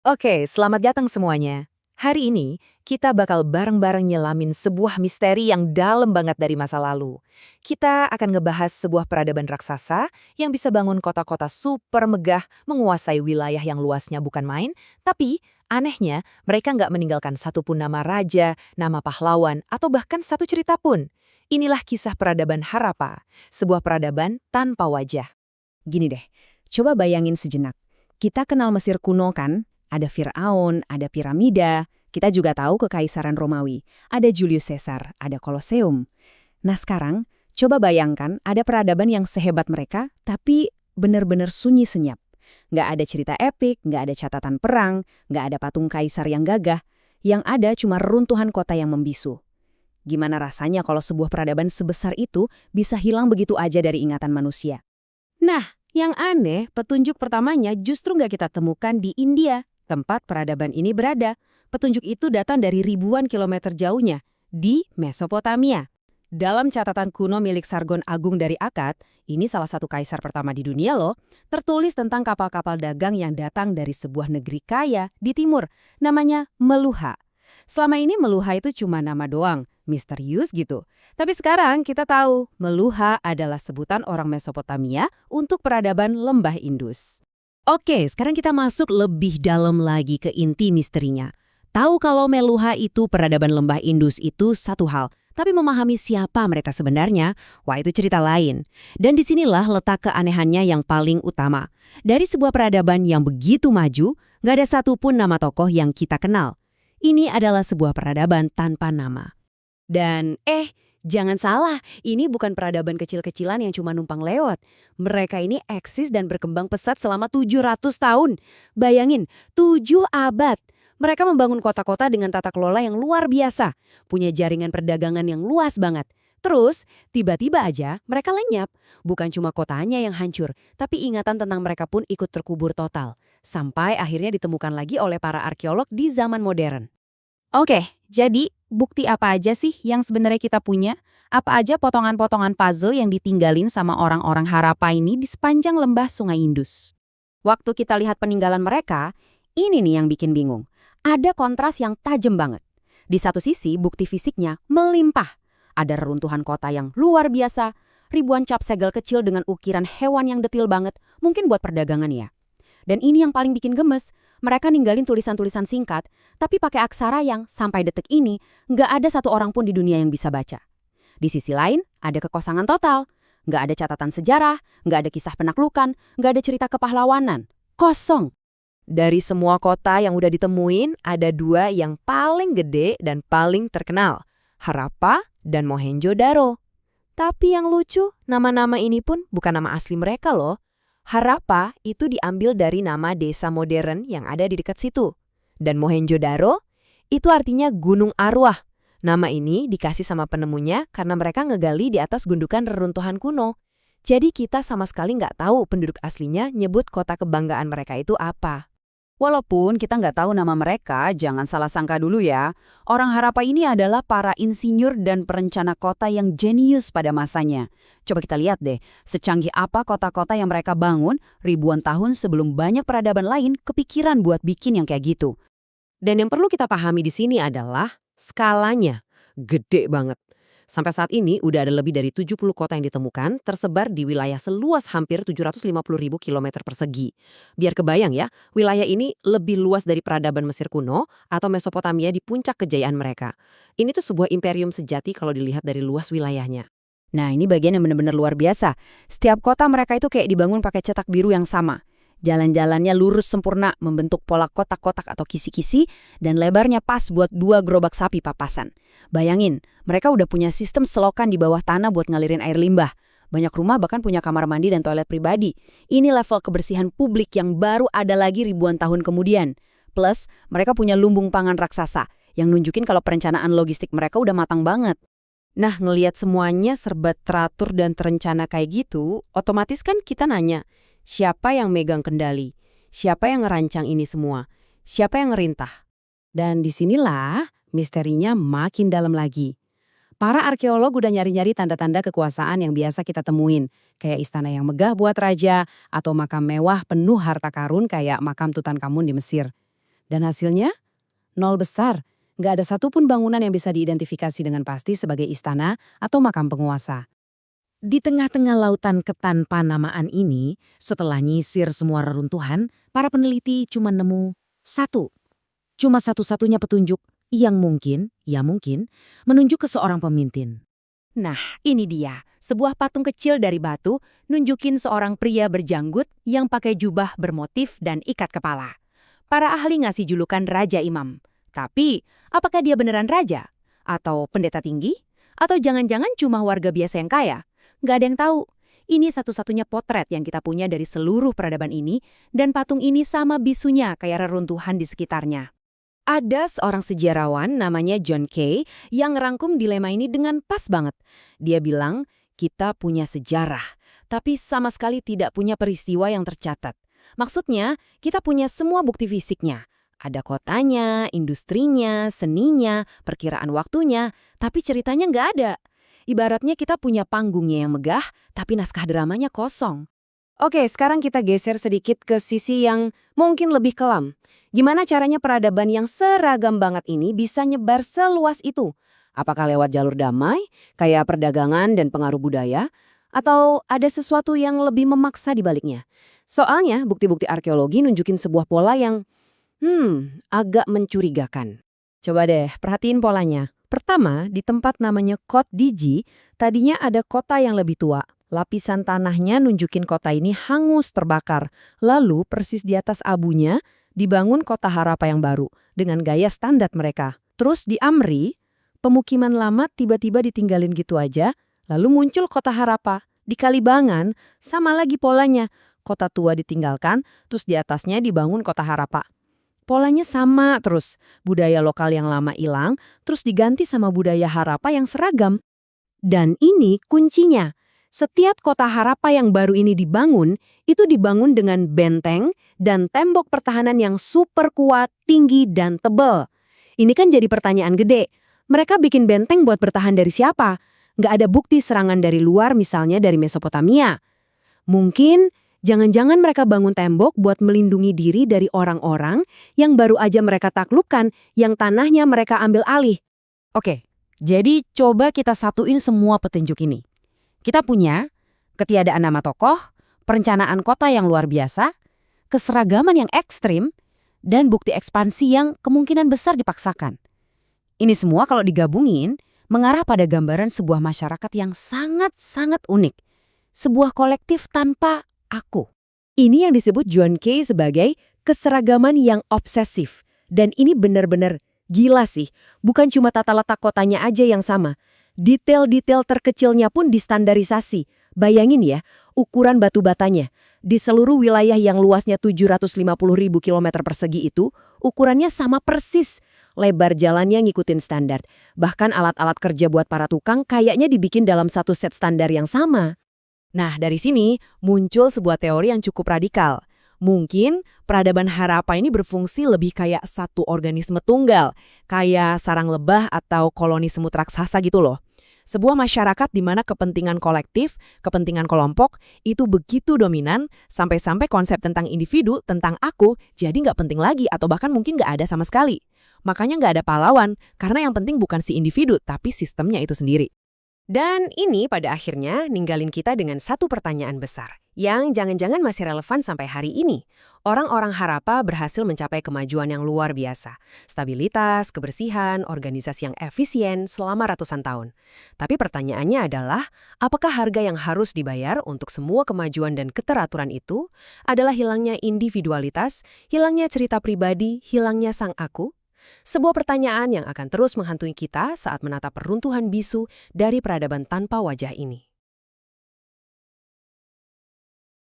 Oke, selamat datang semuanya. Hari ini, kita bakal bareng-bareng nyelamin sebuah misteri yang dalam banget dari masa lalu. Kita akan ngebahas sebuah peradaban raksasa yang bisa bangun kota-kota super megah, menguasai wilayah yang luasnya bukan main, tapi anehnya mereka nggak meninggalkan satupun nama raja, nama pahlawan, atau bahkan satu cerita pun. Inilah kisah peradaban Harappa, sebuah peradaban tanpa wajah. Gini deh, coba bayangin sejenak. Kita kenal Mesir kuno kan? Ada Firaun, ada piramida, kita juga tahu Kekaisaran Romawi, ada Julius Caesar, ada Kolosseum. Nah sekarang, coba bayangkan ada peradaban yang sehebat mereka, tapi benar-benar sunyi senyap. Nggak ada cerita epik, nggak ada catatan perang, nggak ada patung kaisar yang gagah. Yang ada cuma reruntuhan kota yang membisu. Gimana rasanya kalau sebuah peradaban sebesar itu bisa hilang begitu aja dari ingatan manusia? Nah, yang aneh, petunjuk pertamanya justru nggak kita temukan di India, tempat peradaban ini berada. Petunjuk itu datang dari ribuan kilometer jauhnya, di Mesopotamia. Dalam catatan kuno milik Sargon Agung dari Akkad, ini salah satu kaisar pertama di dunia loh, tertulis tentang kapal-kapal dagang yang datang dari sebuah negeri kaya di timur, namanya Meluha. Selama ini Meluha itu cuma nama doang, misterius gitu. Tapi sekarang kita tahu, Meluha adalah sebutan orang Mesopotamia untuk peradaban lembah Indus. Oke, sekarang kita masuk lebih dalam lagi ke inti misterinya. Tahu kalau Meluha itu peradaban lembah Indus itu satu hal, tapi memahami siapa mereka sebenarnya, wah itu cerita lain. Dan disinilah letak keanehannya yang paling utama. Dari sebuah peradaban yang begitu maju, nggak ada satupun nama tokoh yang kita kenal. Ini adalah sebuah peradaban tanpa nama. Dan jangan salah, ini bukan peradaban kecil-kecilan yang cuma numpang lewat. Mereka ini eksis dan berkembang pesat selama 700 tahun. Bayangin, 7 abad. Mereka membangun kota-kota dengan tata kelola yang luar biasa. Punya jaringan perdagangan yang luas banget. Terus, tiba-tiba aja mereka lenyap. Bukan cuma kotanya yang hancur, tapi ingatan tentang mereka pun ikut terkubur total. Sampai akhirnya ditemukan lagi oleh para arkeolog di zaman modern. Oke, jadi bukti apa aja sih yang sebenarnya kita punya? Apa aja potongan-potongan puzzle yang ditinggalin sama orang-orang Harappa ini di sepanjang lembah Sungai Indus? Waktu kita lihat peninggalan mereka, ini nih yang bikin bingung. Ada kontras yang tajam banget. Di satu sisi, bukti fisiknya melimpah. Ada reruntuhan kota yang luar biasa, ribuan cap segel kecil dengan ukiran hewan yang detil banget, mungkin buat perdagangan ya. Dan ini yang paling bikin gemes, mereka ninggalin tulisan-tulisan singkat, tapi pakai aksara yang sampai detik ini nggak ada satu orang pun di dunia yang bisa baca. Di sisi lain, ada kekosongan total. Nggak ada catatan sejarah, nggak ada kisah penaklukan, nggak ada cerita kepahlawanan. Kosong. Dari semua kota yang udah ditemuin, ada dua yang paling gede dan paling terkenal, Harappa dan Mohenjo-daro. Tapi yang lucu, nama-nama ini pun bukan nama asli mereka loh. Harappa itu diambil dari nama desa modern yang ada di dekat situ. Dan Mohenjo-daro itu artinya gunung arwah. Nama ini dikasih sama penemunya karena mereka ngegali di atas gundukan reruntuhan kuno. Jadi kita sama sekali nggak tahu penduduk aslinya nyebut kota kebanggaan mereka itu apa. Walaupun kita nggak tahu nama mereka, jangan salah sangka dulu ya. Orang Harappa ini adalah para insinyur dan perencana kota yang jenius pada masanya. Coba kita lihat deh, secanggih apa kota-kota yang mereka bangun ribuan tahun sebelum banyak peradaban lain kepikiran buat bikin yang kayak gitu. Dan yang perlu kita pahami di sini adalah skalanya. Gede banget. Sampai saat ini udah ada lebih dari 70 kota yang ditemukan tersebar di wilayah seluas hampir 750.000 kilometer persegi. Biar kebayang ya, wilayah ini lebih luas dari peradaban Mesir kuno atau Mesopotamia di puncak kejayaan mereka. Ini tuh sebuah imperium sejati kalau dilihat dari luas wilayahnya. Nah ini bagian yang benar-benar luar biasa. Setiap kota mereka itu kayak dibangun pakai cetak biru yang sama. Jalan-jalannya lurus sempurna, membentuk pola kotak-kotak atau kisi-kisi, dan lebarnya pas buat 2 gerobak sapi papasan. Bayangin, mereka udah punya sistem selokan di bawah tanah buat ngalirin air limbah. Banyak rumah bahkan punya kamar mandi dan toilet pribadi. Ini level kebersihan publik yang baru ada lagi ribuan tahun kemudian. Plus, mereka punya lumbung pangan raksasa, yang nunjukin kalau perencanaan logistik mereka udah matang banget. Nah, ngelihat semuanya serba teratur dan terencana kayak gitu, otomatis kan kita nanya, siapa yang megang kendali? Siapa yang ngerancang ini semua? Siapa yang ngerintah? Dan disinilah misterinya makin dalam lagi. Para arkeolog udah nyari-nyari tanda-tanda kekuasaan yang biasa kita temuin, kayak istana yang megah buat raja, atau makam mewah penuh harta karun kayak makam Tutankhamun di Mesir. Dan hasilnya? Nol besar. Nggak ada satupun bangunan yang bisa diidentifikasi dengan pasti sebagai istana atau makam penguasa. Di tengah-tengah lautan ketanpanamaan ini, setelah nyisir semua reruntuhan, para peneliti cuma nemu satu. Cuma satu-satunya petunjuk yang mungkin, menunjuk ke seorang pemimpin. Nah, ini dia. Sebuah patung kecil dari batu nunjukin seorang pria berjanggut yang pakai jubah bermotif dan ikat kepala. Para ahli ngasih julukan Raja Imam. Tapi, apakah dia beneran raja? Atau pendeta tinggi? Atau jangan-jangan cuma warga biasa yang kaya? Nggak ada yang tahu. Ini satu-satunya potret yang kita punya dari seluruh peradaban ini, dan patung ini sama bisunya kayak reruntuhan di sekitarnya. Ada seorang sejarawan namanya John Kay yang ngerangkum dilema ini dengan pas banget. Dia bilang, kita punya sejarah, tapi sama sekali tidak punya peristiwa yang tercatat. Maksudnya, kita punya semua bukti fisiknya. Ada kotanya, industrinya, seninya, perkiraan waktunya, tapi ceritanya nggak ada. Ibaratnya kita punya panggungnya yang megah, tapi naskah dramanya kosong. Oke, sekarang kita geser sedikit ke sisi yang mungkin lebih kelam. Gimana caranya peradaban yang seragam banget ini bisa nyebar seluas itu? Apakah lewat jalur damai, kayak perdagangan dan pengaruh budaya? Atau ada sesuatu yang lebih memaksa di baliknya? Soalnya, bukti-bukti arkeologi nunjukin sebuah pola yang, agak mencurigakan. Coba deh, perhatiin polanya. Pertama, di tempat namanya Côte d'Ivoire, tadinya ada kota yang lebih tua. Lapisan tanahnya nunjukin kota ini hangus terbakar. Lalu, persis di atas abunya, dibangun kota Harappa yang baru, dengan gaya standar mereka. Terus di Amri, pemukiman lama tiba-tiba ditinggalin gitu aja, lalu muncul kota Harappa. Di Kalibangan, sama lagi polanya. Kota tua ditinggalkan, terus di atasnya dibangun kota Harappa. Polanya sama terus. Budaya lokal yang lama hilang, terus diganti sama budaya Harappa yang seragam. Dan ini kuncinya. Setiap kota Harappa yang baru ini dibangun, itu dibangun dengan benteng dan tembok pertahanan yang super kuat, tinggi, dan tebal. Ini kan jadi pertanyaan gede. Mereka bikin benteng buat bertahan dari siapa? Nggak ada bukti serangan dari luar, misalnya dari Mesopotamia. Mungkin jangan-jangan mereka bangun tembok buat melindungi diri dari orang-orang yang baru aja mereka taklukkan, yang tanahnya mereka ambil alih. Oke, jadi coba kita satuin semua petunjuk ini. Kita punya ketiadaan nama tokoh, perencanaan kota yang luar biasa, keseragaman yang ekstrim, dan bukti ekspansi yang kemungkinan besar dipaksakan. Ini semua kalau digabungin, mengarah pada gambaran sebuah masyarakat yang sangat-sangat unik. Sebuah kolektif tanpa aku. Ini yang disebut John Kay sebagai keseragaman yang obsesif. Dan ini benar-benar gila sih. Bukan cuma tata letak kotanya aja yang sama. Detail-detail terkecilnya pun distandarisasi. Bayangin ya, ukuran batu batanya. Di seluruh wilayah yang luasnya 750.000 km persegi itu, ukurannya sama persis. Lebar jalannya ngikutin standar. Bahkan alat-alat kerja buat para tukang kayaknya dibikin dalam satu set standar yang sama. Nah, dari sini muncul sebuah teori yang cukup radikal. Mungkin peradaban Harappa ini berfungsi lebih kayak satu organisme tunggal, kayak sarang lebah atau koloni semut raksasa gitu loh. Sebuah masyarakat di mana kepentingan kolektif, kepentingan kelompok itu begitu dominan sampai-sampai konsep tentang individu, tentang aku, jadi nggak penting lagi atau bahkan mungkin nggak ada sama sekali. Makanya nggak ada pahlawan, karena yang penting bukan si individu, tapi sistemnya itu sendiri. Dan ini pada akhirnya ninggalin kita dengan satu pertanyaan besar, yang jangan-jangan masih relevan sampai hari ini. Orang-orang Harappa berhasil mencapai kemajuan yang luar biasa. Stabilitas, kebersihan, organisasi yang efisien selama ratusan tahun. Tapi pertanyaannya adalah, apakah harga yang harus dibayar untuk semua kemajuan dan keteraturan itu adalah hilangnya individualitas, hilangnya cerita pribadi, hilangnya sang aku? Sebuah pertanyaan yang akan terus menghantui kita saat menatap peruntuhan bisu dari peradaban tanpa wajah ini.